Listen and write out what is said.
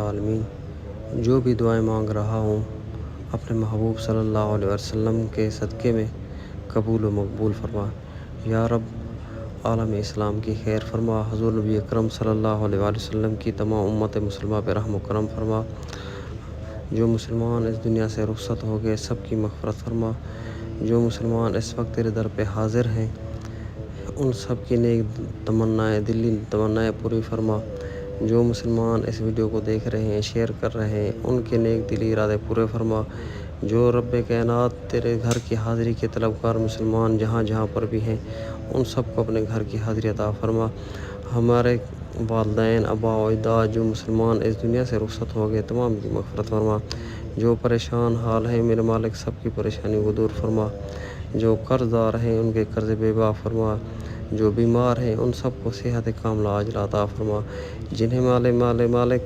العالمین۔ جو بھی دعائیں مانگ رہا ہوں اپنے محبوب صلی اللہ علیہ وسلم کے صدقے میں قبول و مقبول فرما۔ یا رب عالم اسلام کی خیر فرما، حضور نبی اکرم صلی اللہ علیہ وآلہ وسلم کی تمام امت مسلمہ پہ رحم و کرم فرما۔ جو مسلمان اس دنیا سے رخصت ہو گئے سب کی مغفرت فرما۔ جو مسلمان اس وقت تیرے در پہ حاضر ہیں ان سب کی نیک تمنائیں دلی تمنائیں پوری فرما۔ جو مسلمان اس ویڈیو کو دیکھ رہے ہیں شیئر کر رہے ہیں ان کے نیک دلی ارادے پورے فرما۔ جو رب کائنات تیرے گھر کی حاضری کے طلبگار مسلمان جہاں جہاں پر بھی ہیں ان سب کو اپنے گھر کی حاضری عطا فرما۔ ہمارے والدین آباء و اجداد جو مسلمان اس دنیا سے رخصت ہو گئے تمام کی مغفرت فرما۔ جو پریشان حال ہیں میرے مالک سب کی پریشانی کو دور فرما۔ جو قرض دار ہیں ان کے قرض بے بہا فرما۔ جو بیمار ہیں ان سب کو صحت کاملہ عاجلہ عطا فرما۔ جنہیں مالک